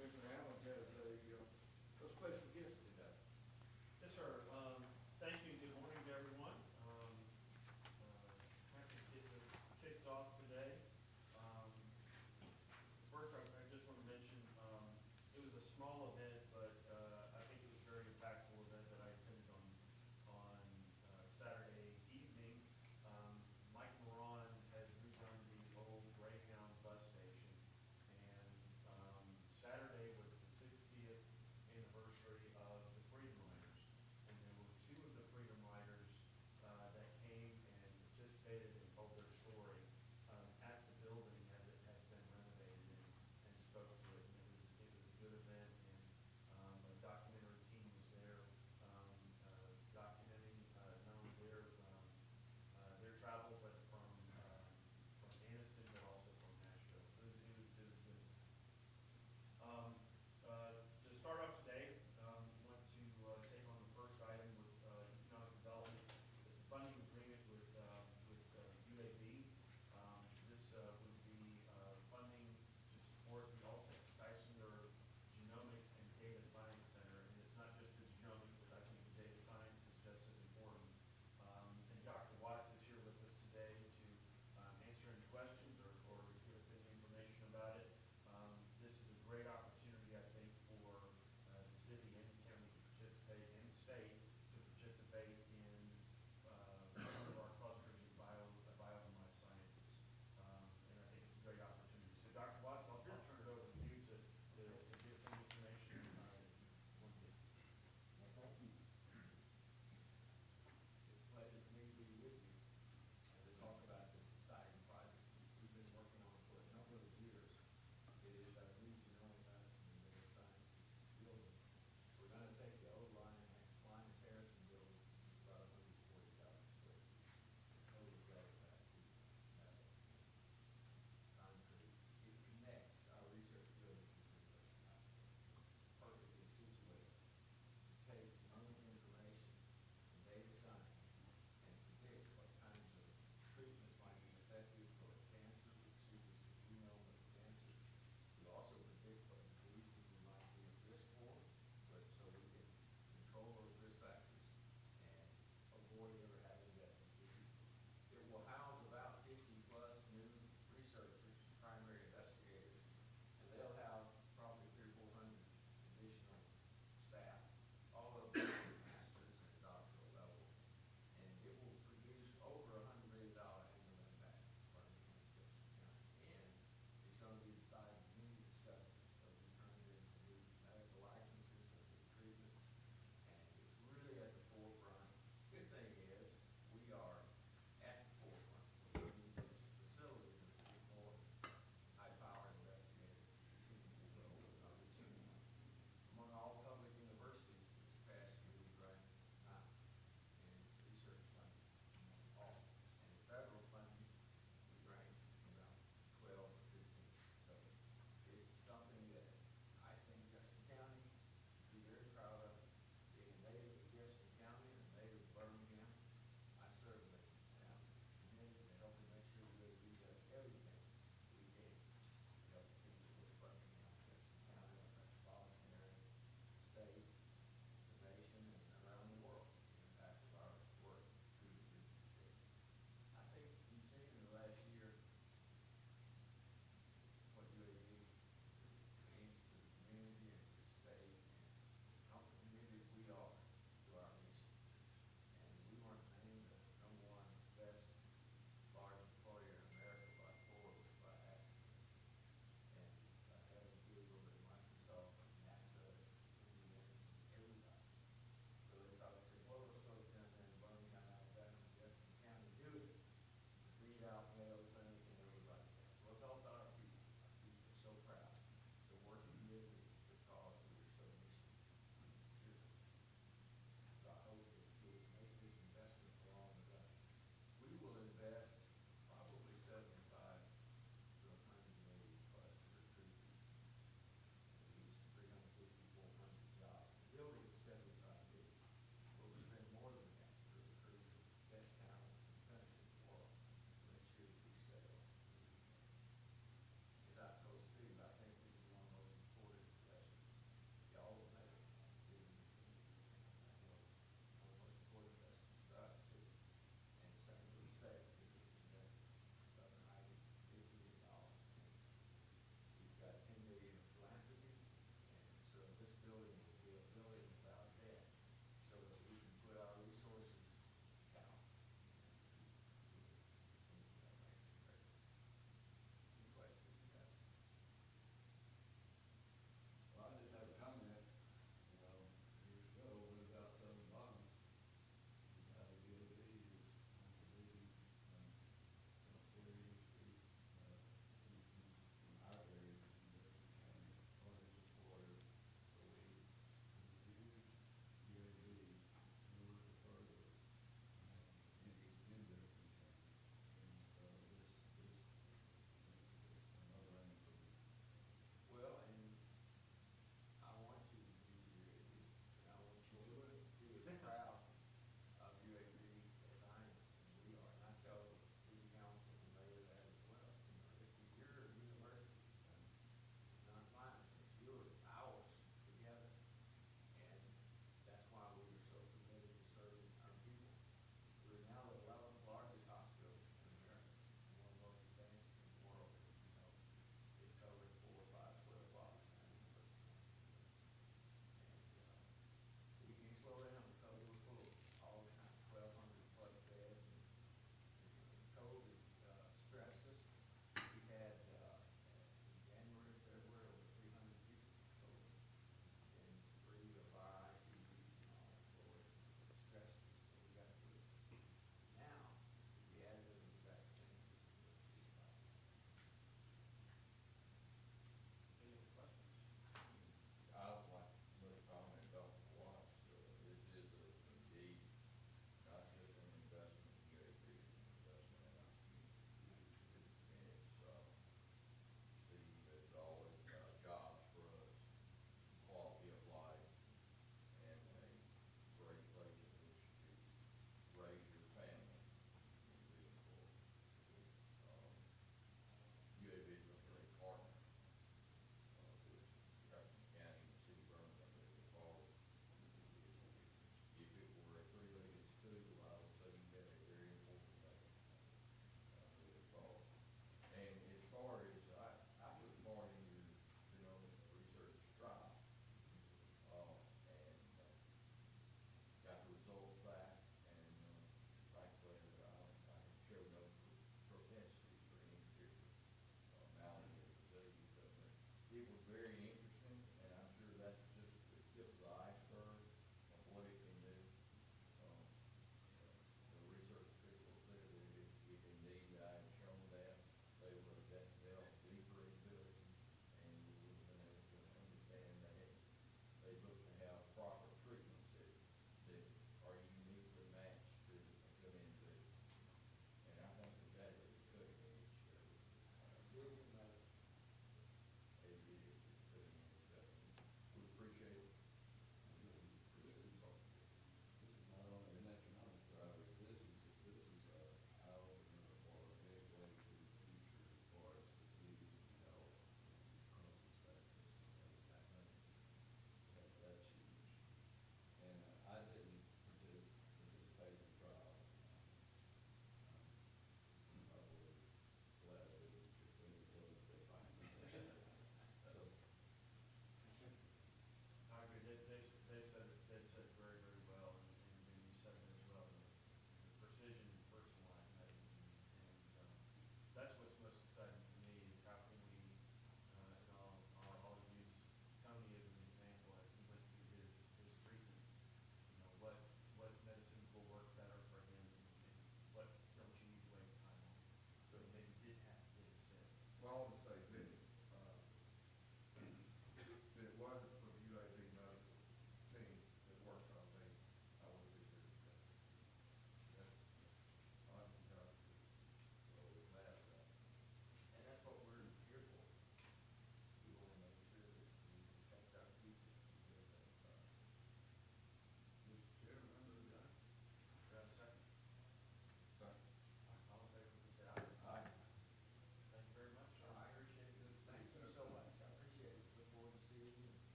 Commissioner Allen has a special guest today. Yes, sir. Thank you. Good morning to everyone. Happy to get this kicked off today. First, I just want to mention, it was a small event, but I think it was a very impactful event that I attended on Saturday evening. Mike Moran has redone the old Greyhound bus station, and Saturday was the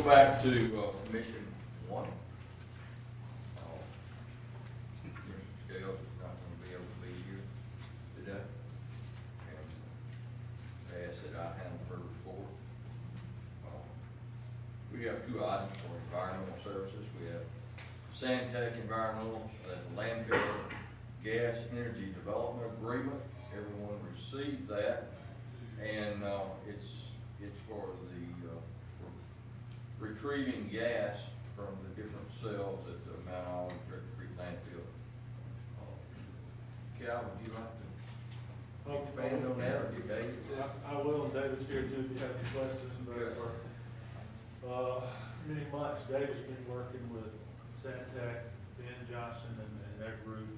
Go back to, Commission 1. Commissioner Scales is not gonna be able to be here today. And asked that I handle her report. We have two items for environmental services. We have Santec Environmental, that's a landfill gas energy development agreement. Everyone received that. And, it's for the, for retrieving gas from the different cells at the Mount Olive Turkey Creek landfill. Cal, would you like to expand on that, or get David to? I will, and David's here too, if you have any questions. Okay. Many months, David's been working with Santec, Ben Johnson, and their group.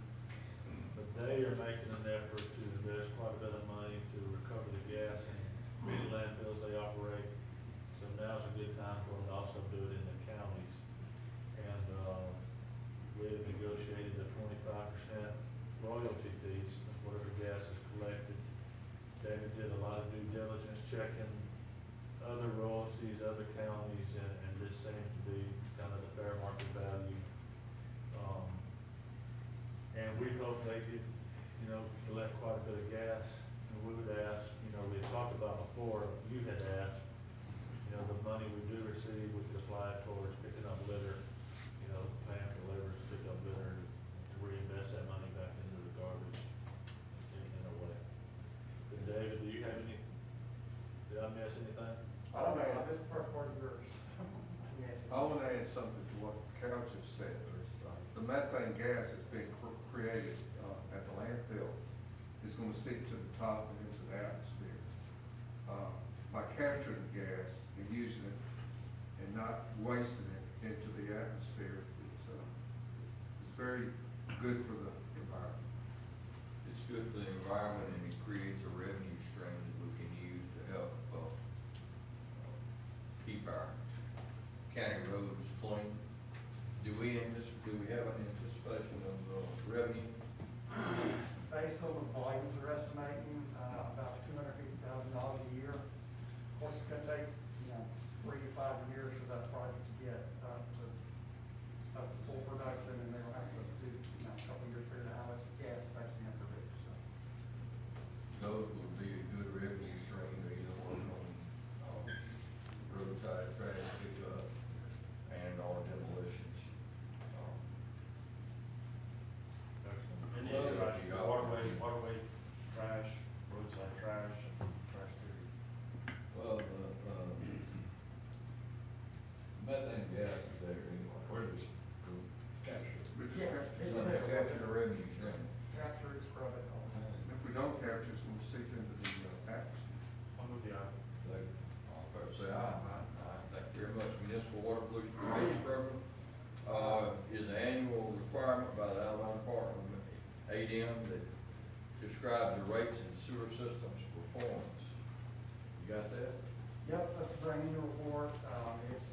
But they are making an effort to invest quite a bit of money to recover the gas in many landfills they operate. So now's a good time for them to also do it in the counties. And, we have negotiated a 25% royalty fees of whatever gas is collected. David did a lot of due diligence checking other royalties, other counties, and this seems to be kind of the fair market value. And we hope they could, collect quite a bit of gas. And we would ask, we had talked about before, you had asked, the money we do receive, we could apply towards picking up litter, paying for litter, to pick up litter, to reinvest that money back into the garbage in a way. But David, do you have any, did I miss anything? I don't know, this is the first part of yours. I want to add something to what Carol just said. The methane gas that's being created at the landfill is going to seep to the top and into the atmosphere. By capturing the gas and using it and not wasting it into the atmosphere, it's very good for the environment. It's good for the environment, and it creates a revenue stream that we can use to help, keep our county roads clean. Do we have an anticipation of, revenue? Based on the volumes we're estimating, about $250,000 a year. Of course, it's gonna take, 3 to 5 years for that project to get up to full production, and they'll have to do, a couple years figure out how much gas it's actually gonna produce, so. Those would be a good revenue stream to either work on, roadside trash pickup and or demolitions. And Well, then trash, yeah. waterway trash, roadside trash, and trash food. Well, methane gas is there anyway, where does it go capture? We just Yeah, capture it's some. there. Capture the revenue stream. Capture it, scrub it, all that. If we don't capture, it's going to seep into the atmosphere. I'm with you. Like, All in favor say aye. Thank you very much. Municipal Water Pollution Prevention Program, is an annual requirement by the Alabama Department of ADM that describes the rates and sewer systems performance. You got that? Yep, this is our annual report. It's,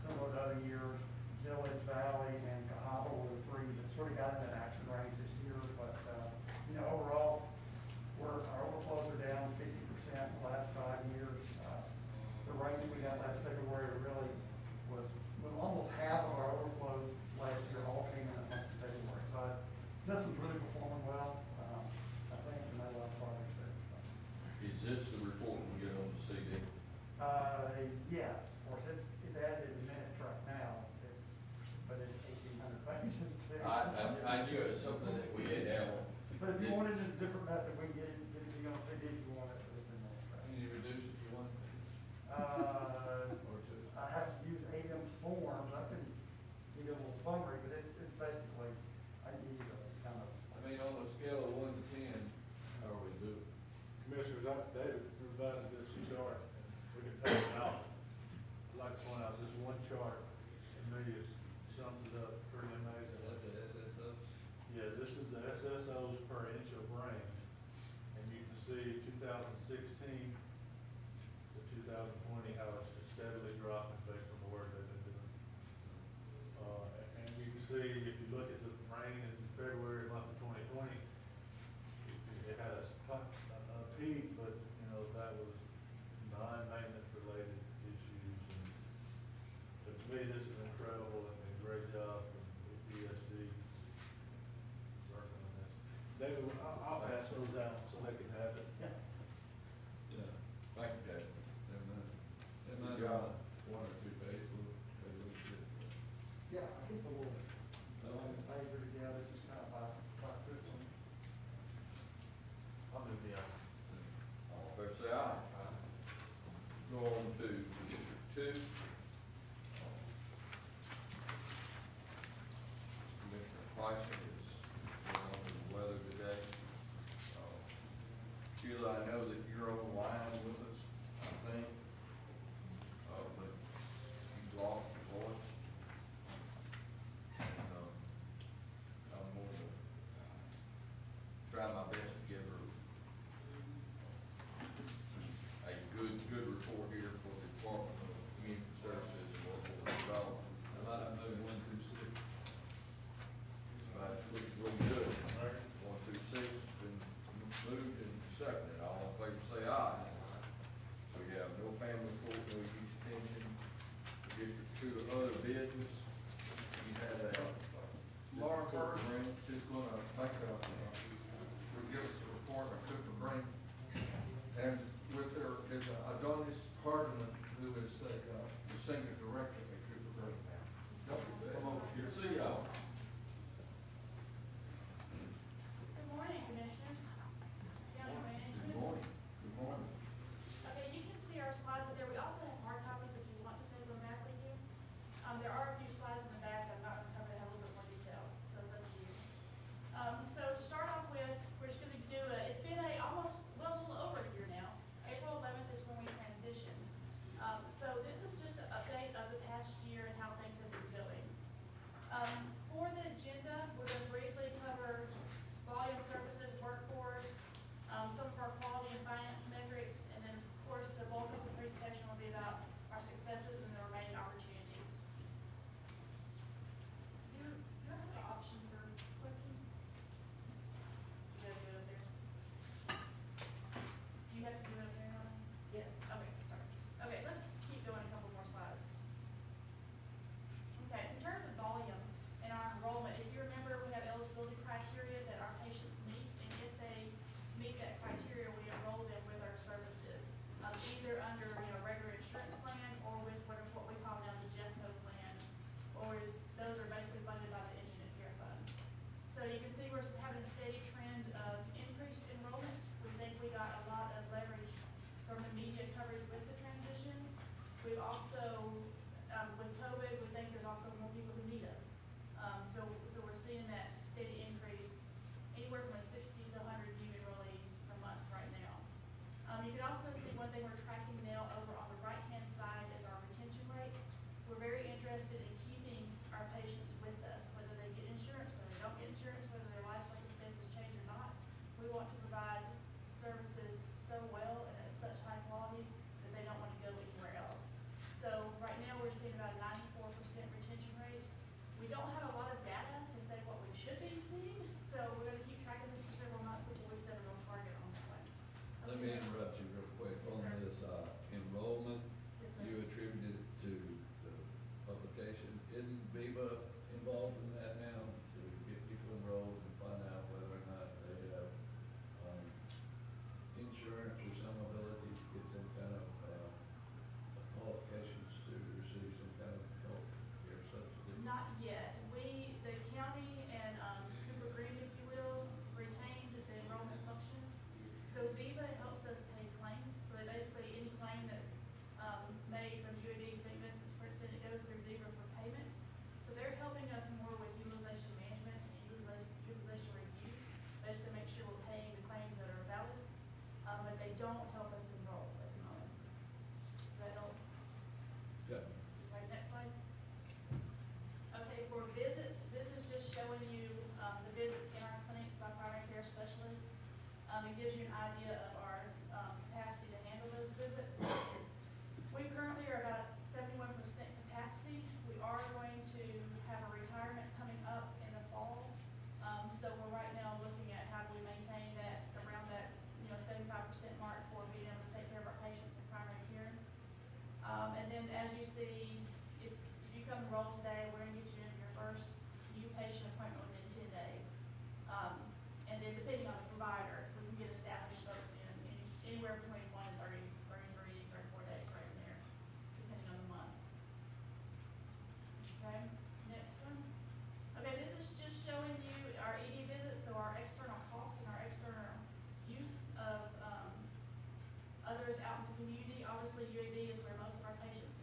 similar to other years, Village, Valley, and Cahaba were the three that sort of got into action range this year. But, overall, our overflows are down 50% in the last 5 years. The range we got last February really was almost half of our overflows last year all came in the month of February. So system's really performing well. I think we made a lot of progress there. Is this the report we get on the CD? Yes, of course, it's added in minutes right now, but it's 1,800 pages too. I knew it was something that we did have. But if you wanted a different method, we can get it to you on CD if you want it, but it's in minutes right can you reduce it to one page now. or two? I have to use AM's forms, I can give you a little summary, but it's basically, I use a kind of. I mean, on a scale of 1 to 10, how are we doing? Commissioners, David provided this chart, and we can take it out. I'd like to point out this one chart, and maybe it sums it up pretty amazing. Is that the SSO? Yeah, this is the SSOs per inch of rain, and you can see 2016 to 2020, how it's steadily dropping based on the work they've been doing. And you can see, if you look at the rain in February month of 2020, it had a peak, but, that was non-maintenance related issues, and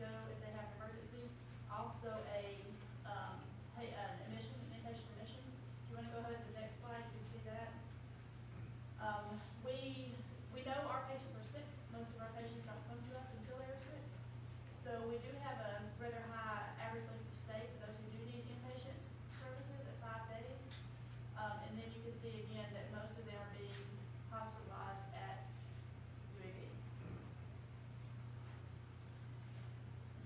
go if they have an emergency. Also an admission, inpatient admission. You wanna go ahead to the next slide, you can see that. We know our patients are sick. Most of our patients don't come to us until they're sick. So we do have a rather high average length of stay for those who do need inpatient services at 5 days. And then you can see again that most of them are being hospitalized at UAB.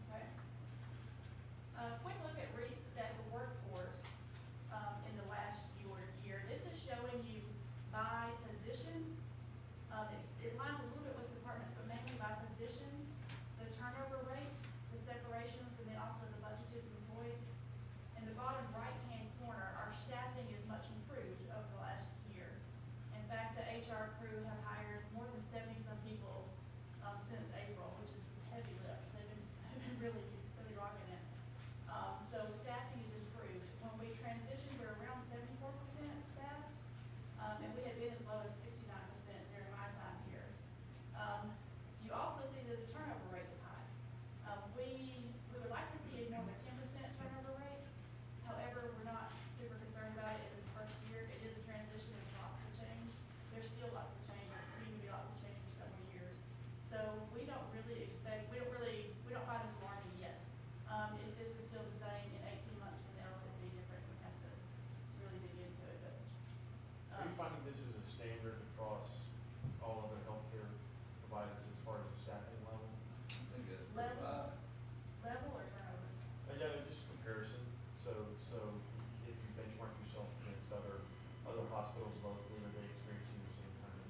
Okay. Quick look at the workforce, in the last year. This is showing you by position. It lines a little bit with departments, but mainly by position, the turnover rate, the separations, and then also the budgeted employed. In the bottom right-hand corner, our staffing is much improved over the last year. In fact, the HR crew have hired more than 70-some people since April, which is heavy lift. They've been really, really rocking it. So staffing is improved. When we transitioned, we were around 74% staffed, and we had been as low as 69% during my time here. You also see that the turnover rate is high. We would like to see more of a 10% turnover rate. However, we're not super concerned about it in this first year. It is a transition and lots of change. There's still lots of change, continue to be lots of change for several years. So we don't find this alarming yet. If this is still the same in 18 months from now, it'll be different. We have to really dig into it, but. Are you finding this is a standard across all other healthcare providers as far as the staffing level? I think that's pretty high. Level or turnover? Yeah, just comparison, so if you benchmark yourself against other hospitals locally, are they experiencing the same kind of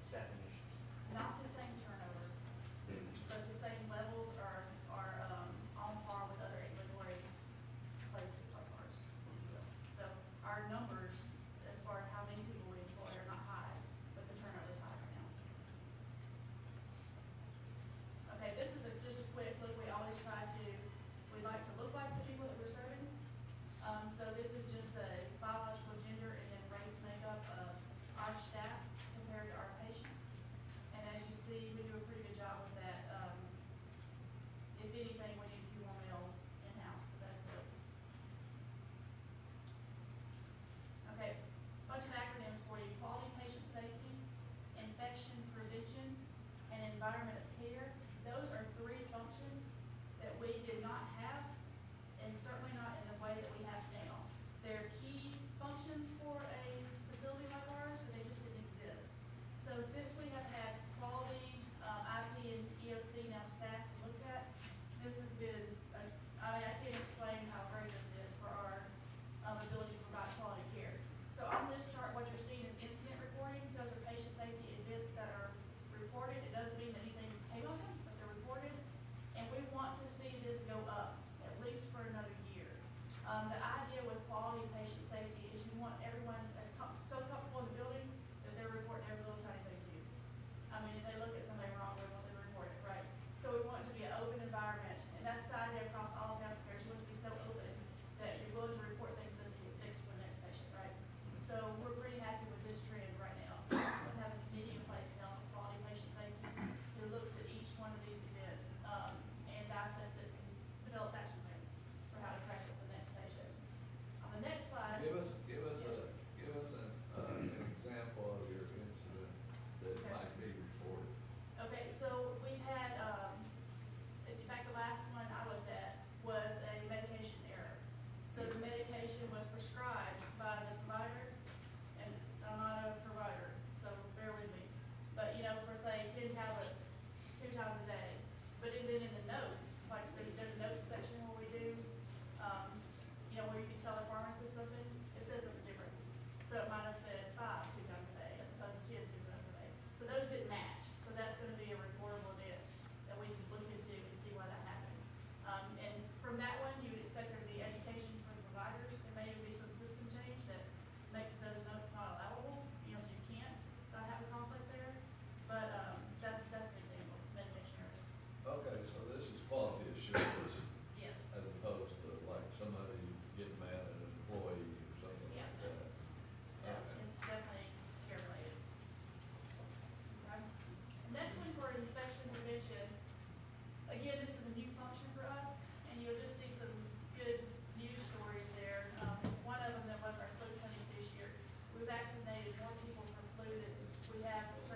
staffing issues? Not the same turnover, but the same levels are on par with other ambulatory places like ours. So our numbers, as far as how many people we employ, are not high, but the turnover is high right now. Okay, this is just a needed more people for flu than we have